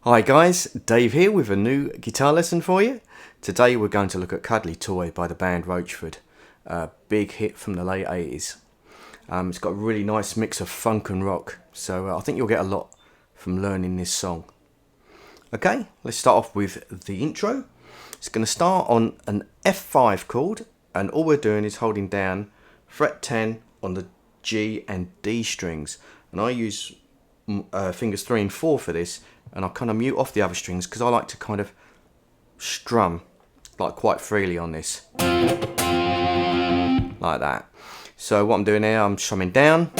Hi guys, Dave here with a new guitar lesson for you. Today we're going to look at Cuddly Toy by the band Roachford, a big hit from the late 80s. It's got a really nice mix of funk and rock, so I think you'll get a lot from learning this song. Okay, let's start off with the intro. It's going to start on an F5 chord, and all we're doing is holding down fret 10 on the G and D strings, and I use fingers 3 and 4 for this, and I kind of mute off the other strings because I like to kind of strum like quite freely on this, like that. So what I'm doing here, I'm strumming down,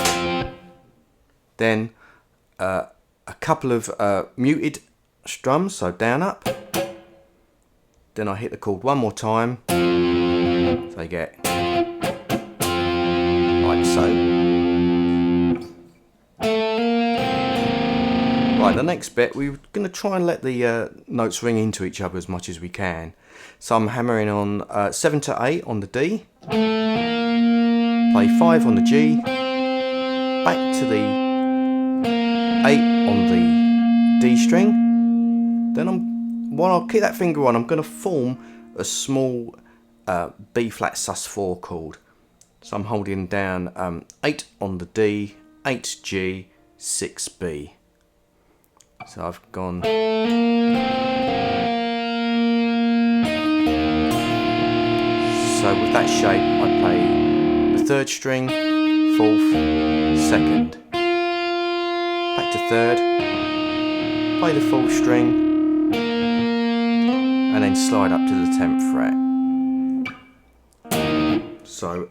then a couple of muted strums, so down up, then I hit the chord one more time, so you get like so. Right, the next bit, we're going to try and let the notes ring into each other as much as we can. So I'm hammering on 7 to 8 on the D, play 5 on the G, back to the 8 on the D string. Then while I'll keep that finger on, I'm going to form a small B flat sus4 chord. So I'm holding down 8 on the D, 8 G, 6 B. So I've gone. So with that shape, I play the 3rd string, 4th, 2nd, back to 3rd, play the 4th string, and then slide up to the 10th fret. So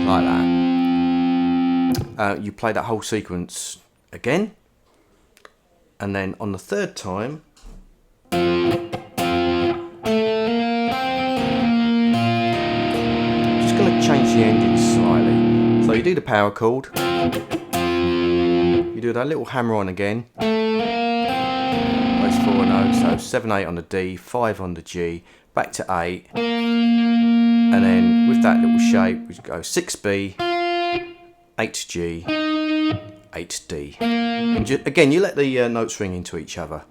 like that. You play that whole sequence again, and then on the 3rd time, just going to change the ending slightly. So you do the power chord, you do that little hammer on again, those 4 notes, so 7, 8 on the D, 5 on the G, back to 8, and then with that little shape we go 6B, 8G, 8D, and again you let the notes ring into each other.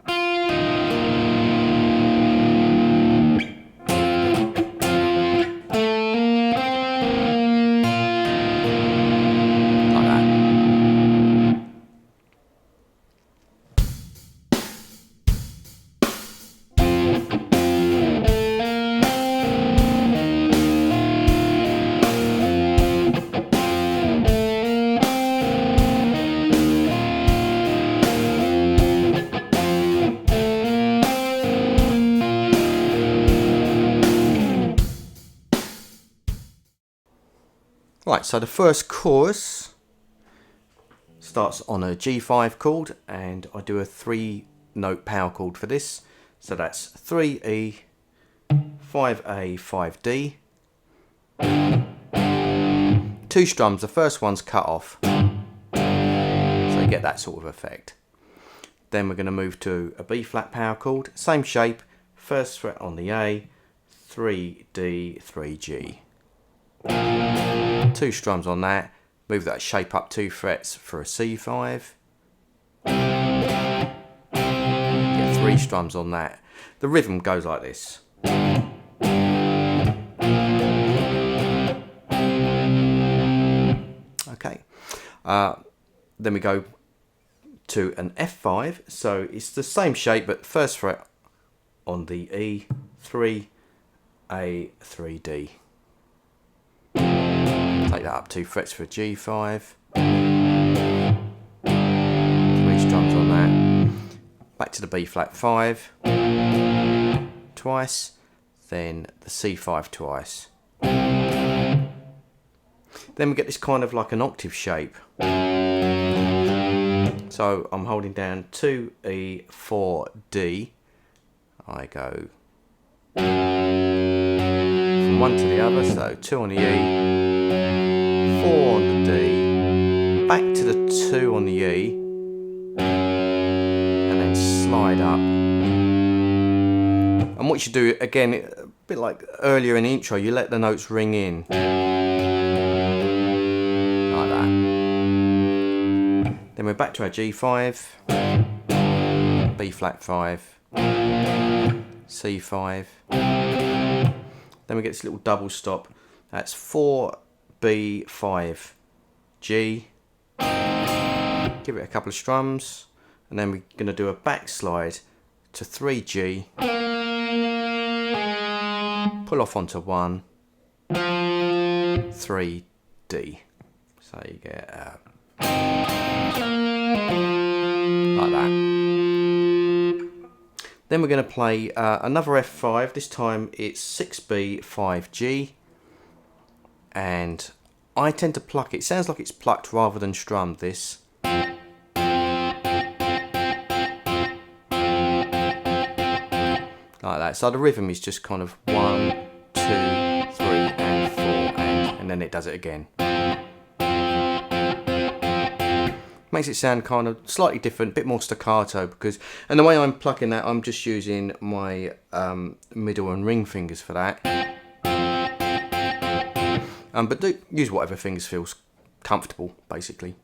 Right, so the first chorus starts on a G5 chord, and I do a 3-note power chord for this. So that's 3E, 5A, 5D. 2 strums, the first one's cut off, so you get that sort of effect. Then we're going to move to a B flat power chord, same shape, 1st fret on the A, 3D, 3G. 2 strums on that, move that shape up 2 frets for a C5, get 3 strums on that. The rhythm goes like this. Okay, then we go to an F5, so it's the same shape but 1st fret on the E, 3, A, 3D. Take that up 2 frets for a G5, 3 strums on that, back to the B flat 5 twice, then the C5 twice. Then we get this kind of like an octave shape. So I'm holding down 2E, 4D, I go from one to the other, so 2 on the E, 4 on the D, back to the 2 on the E, and then slide up. And what you do, again, a bit like earlier in the intro, you let the notes ring in. we're back to our G5, B flat 5, C5, then we get this little double stop, that's 4, B, 5, G, give it a couple of strums, and then we're going to do a backslide to 3G, pull off onto 1, 3D, so you get like that. Then we're going to play another F5, this time it's 6B, 5G, and I tend to pluck it. Sounds like it's plucked rather than strummed, this. Like that. So the rhythm is just kind of 1, 2, 3, and 4, and then it does it again. Makes it sound kind of slightly different, a bit more staccato, because, and the way I'm plucking that, I'm just using my middle and ring fingers for that. But do use whatever fingers feels comfortable, basically.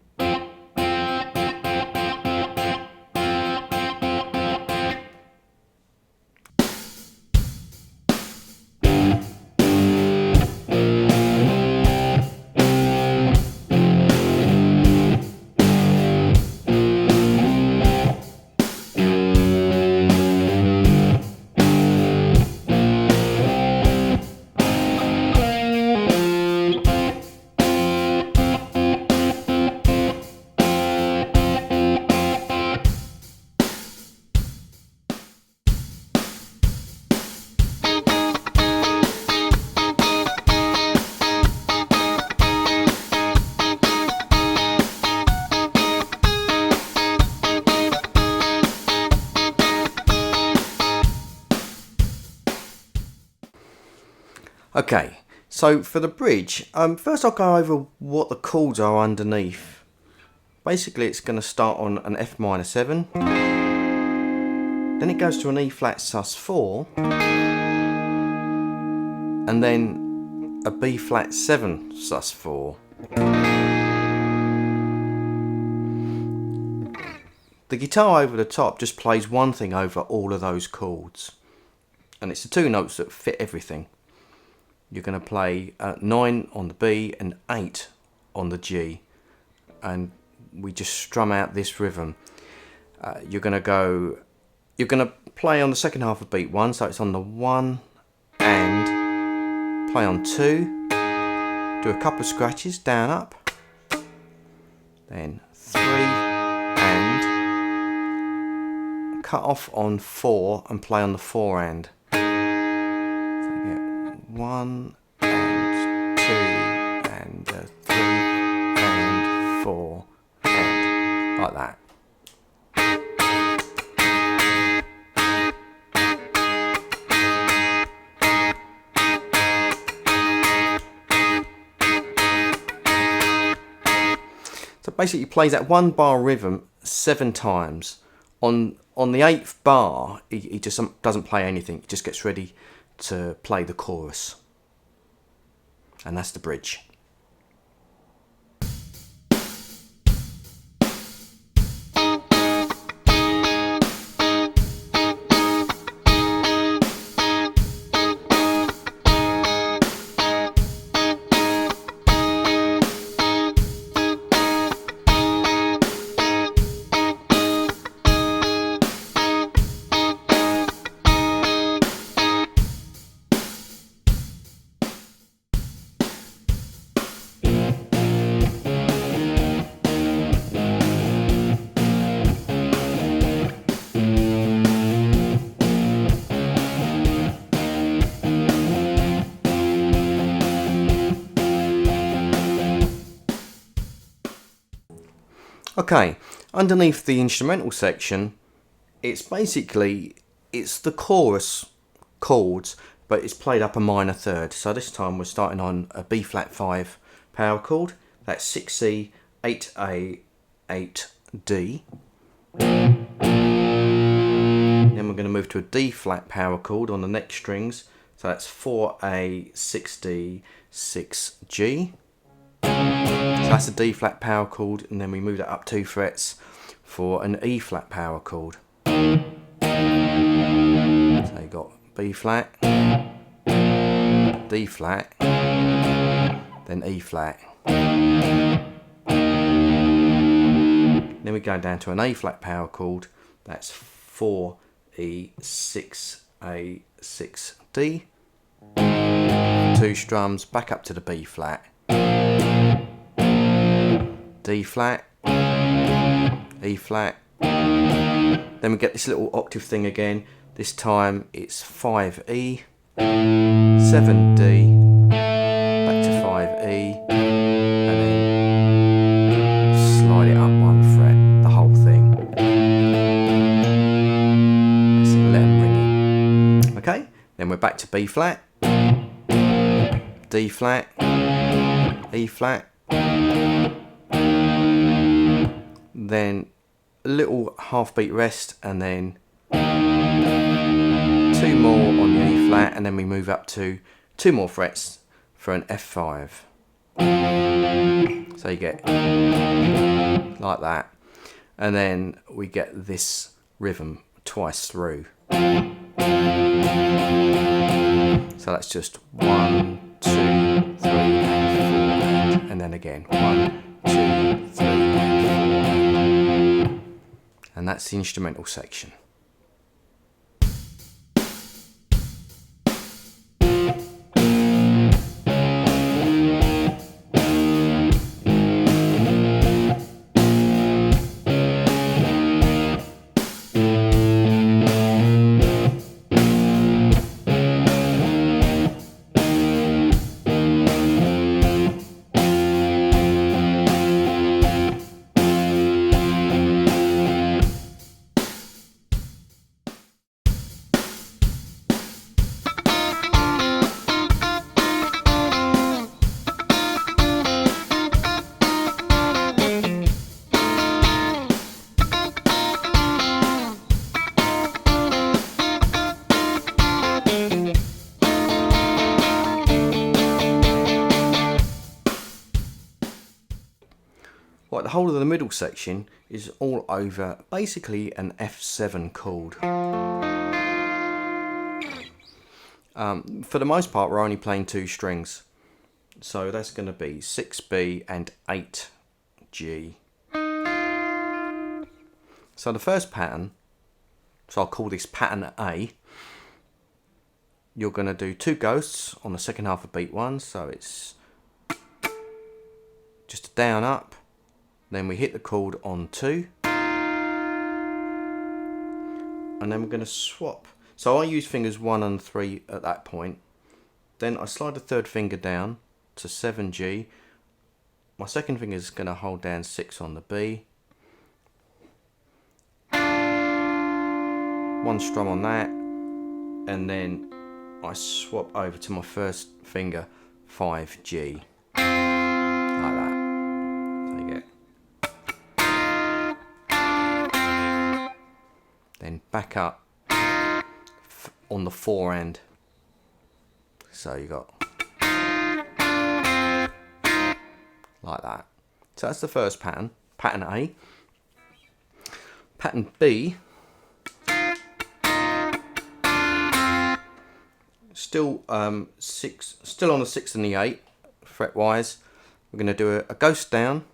Okay, so for the bridge, first I'll go over what the chords are underneath. Basically it's going to start on an F minor 7, then it goes to an E flat sus4, and then a B flat 7 sus4. The guitar over the top just plays one thing over all of those chords, and it's the two notes that fit everything. You're going to play 9 on the B and 8 on the G, and we just strum out this rhythm. You're going to play on the second half of beat 1, so it's on the 1 and play on 2, do a couple of scratches down up, then 3 and cut off on 4 and play on the 4 and. 1 and 2 and 3 and 4 and like that. So basically he plays that 1 bar rhythm 7 times. On the 8th bar he just doesn't play anything, he just gets ready to play the chorus, and that's the bridge. Okay, underneath the instrumental section, it's the chorus chords, but it's played up a minor third. So this time we're starting on a B flat 5 power chord. That's 6C, 8A, 8D. Then we're going to move to a D flat power chord on the next strings. So that's 4A, 6D, 6G. that's a D flat power chord, and then we move that up 2 frets for an E flat power chord. So you got B flat, D flat, then E flat. Then we go down to an A flat power chord, that's 4E 6A 6D. 2 strums, back up to the B flat, D flat, E flat. Then we get this little octave thing again. This time it's 5E, 7D, back to 5E, and then slide it up 1 fret, the whole thing. So let them ring in. Okay, then we're back to B flat, D flat, E flat, then a little half beat rest, and then 2 more on the E flat, and then we move up to 2 more frets for an F5. So you get like that, and then we get this rhythm twice through. So that's just 1, 2, 3, and 4, and then again 1, 2, 3, and 4, and that's the instrumental section. Right, the whole of the middle section is all over basically an F7 chord. For the most part, we're only playing 2 strings, so that's going to be 6B and 8G. So the first pattern, so I'll call this pattern A. You're going to do 2 ghosts on the second half of beat 1, so it's just a down up, then we hit the chord on 2, and then we're going to swap. So I use fingers 1 and 3 at that point, then I slide the 3rd finger down to 7G, my second finger is going to hold down 6 on the B, 1 strum on that, and then I swap over to my first finger 5G, like that. So you get, then back up on the 4 end, so you got like that. So that's the first pattern, pattern A. Pattern B, still still on the 6 and the 8 fret wise. We're going to do a ghost down,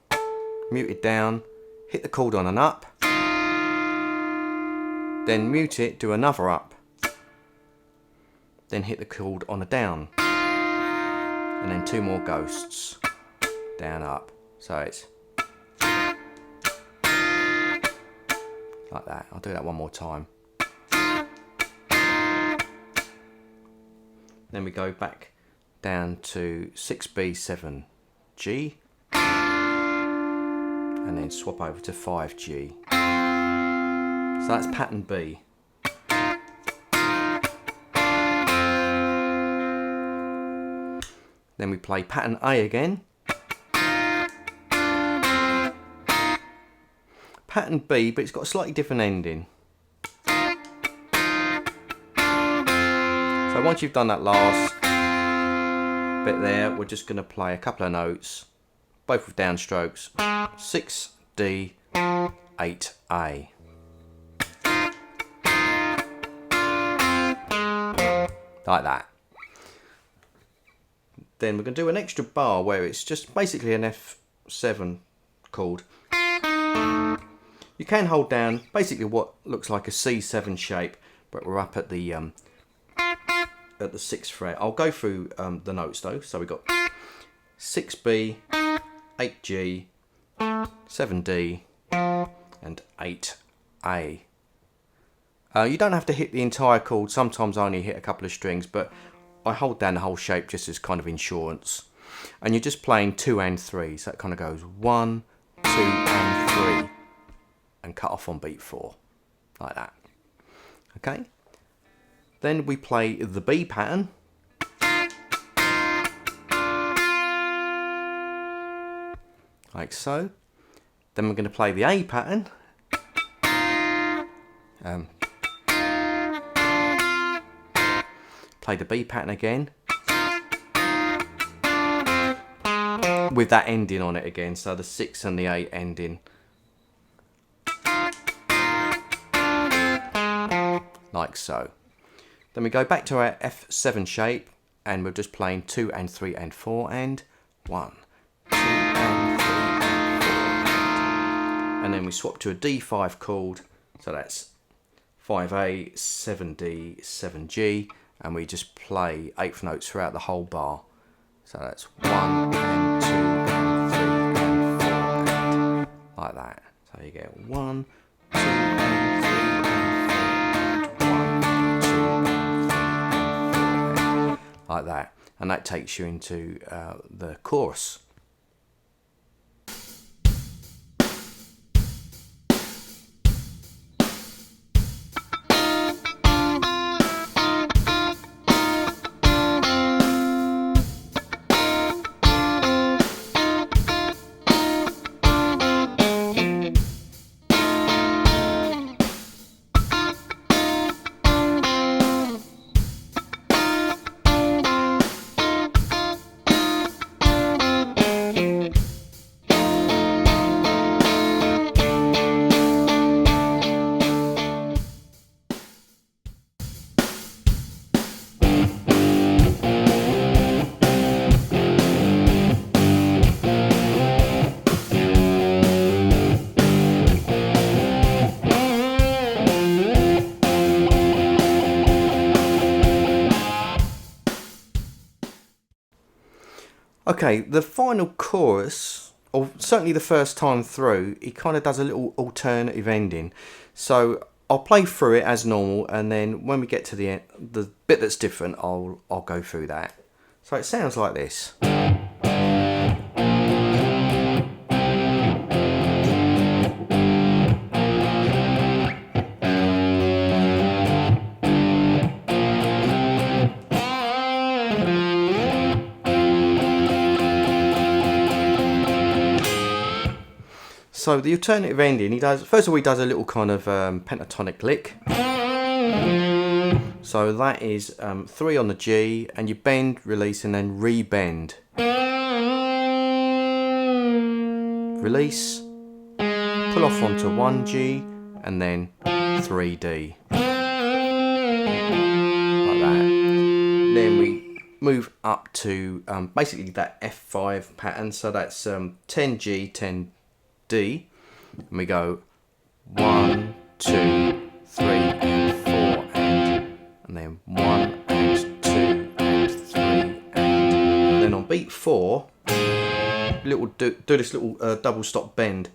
muted down, hit the chord on an up, then mute it, do another up, then hit the chord on a down, and then 2 more ghosts, down up. So it's like that. I'll do that one more time. Then we go back down to 6B, 7G, and then swap over to 5G. So that's pattern B. Then we play pattern A again. Pattern B, but it's got a slightly different ending. So once you've done that last bit there, we're just going to play a couple of notes both with downstrokes, 6D, 8A. Like that. Then we're going to do an extra bar where it's just basically an F7 chord. You can hold down basically what looks like a C7 shape, but we're up at the 6th fret. I'll go through the notes though. So we've got 6B, 8G, 7D, and 8A. You don't have to hit the entire chord. Sometimes I only hit a couple of strings, but I hold down the whole shape just as kind of insurance. And you're just playing 2 and 3. So it kind of goes 1, 2 and 3. And cut off on beat 4. Like that. Okay. Then we play the B pattern. Like so. Then we're going to play the A pattern. Play the B pattern again. With that ending on it again. So the 6 and the 8 ending. Like so. Then we go back to our F7 shape and we're just playing 2 and 3 and 4 and 1, 2 and 3 and 4 and then we swap to a D5 chord, so that's 5A, 7D, 7G, and we just play 8th notes throughout the whole bar. So that's 1 and 2 and 3 and 4 and like that. So you get 1, 2 and 3 and 4. Like that, and that takes you into the chorus. Okay, the final chorus, or certainly the first time through, it kind of does a little alternative ending. So I'll play through it as normal, and then when we get to the end, the bit that's different, I'll go through that. So it sounds like this. So the alternative ending, first of all he does a little kind of pentatonic lick. So that is 3 on the G, and you bend, release, and then re-bend. Release, pull off onto 1G, and then 3D. Like that. Then we move up to basically that F5 pattern, so that's 10G, 10D, and we go 1, 2, 3 and 4 and then 1 and 2 and 3 and then on beat 4 do this little double stop bend,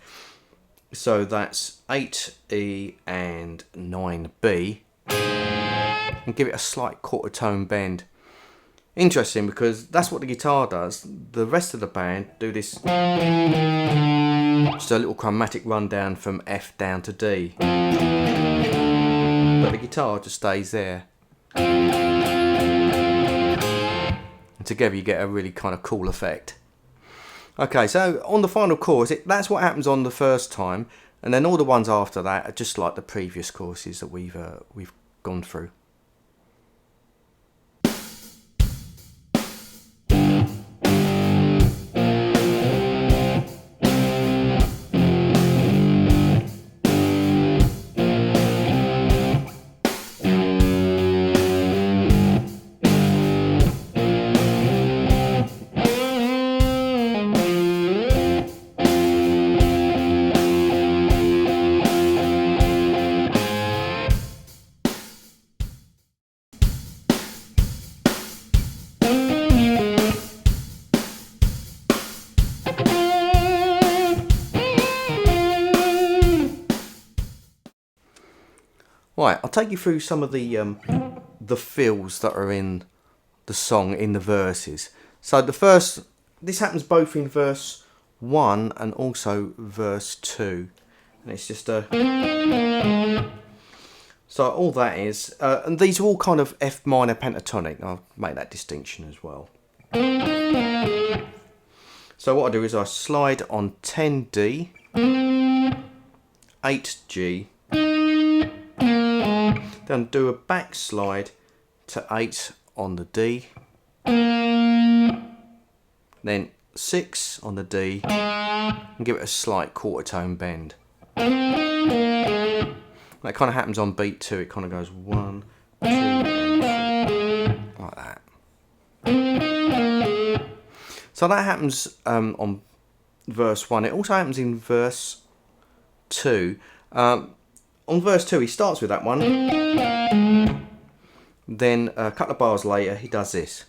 so that's 8E and 9B, and give it a slight quarter tone bend. Interesting, because that's what the guitar does. The rest of the band do this, just a little chromatic rundown from F down to D, but the guitar just stays there, and together you get a really kind of cool effect. Okay, so on the final chorus, that's what happens on the first time, and then all the ones after that are just like the previous choruses that we've gone through. Right, I'll take you through some of the fills that are in the song in the verses. So this happens both in verse 1 and also verse 2, and it's just a. So all that is, and these are all kind of F minor pentatonic. I'll make that distinction as well. So what I do is I slide on 10D, 8G, then do a backslide to 8 on the D, then 6 on the D, and give it a slight quarter tone bend. That kind of happens on beat 2. It kind of goes 1, 2, and 3, like that. So that happens on verse 1. It also happens in verse 2. On verse 2 he starts with that one. Then a couple of bars later he does this.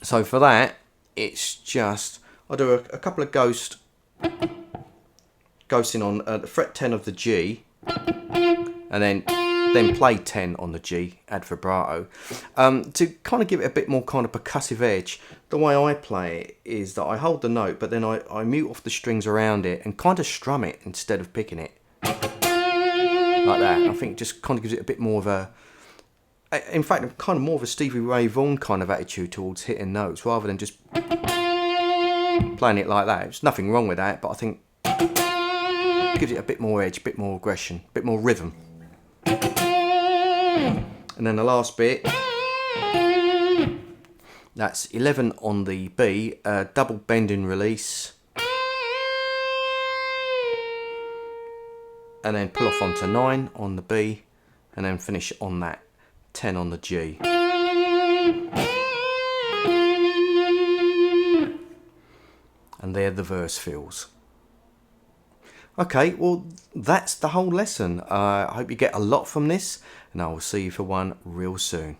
So for that it's just, I do a couple of ghosting on the fret 10 of the G, and then play 10 on the G, add vibrato, to kind of give it a bit more kind of percussive edge. The way I play it is that I hold the note, but then I mute off the strings around it and kind of strum it instead of picking it. Like that. I think it just kind of gives it a bit more of a, in fact, kind of more of a Stevie Ray Vaughan kind of attitude towards hitting notes, rather than just playing it like that. There's nothing wrong with that, but I think it gives it a bit more edge, a bit more aggression, a bit more rhythm. And then the last bit, that's 11 on the B, double bending release, and then pull off onto 9 on the B, and then finish on that 10 on the G. And there the verse fills. Okay, well that's the whole lesson. I hope you get a lot from this, and I will see you for one real soon.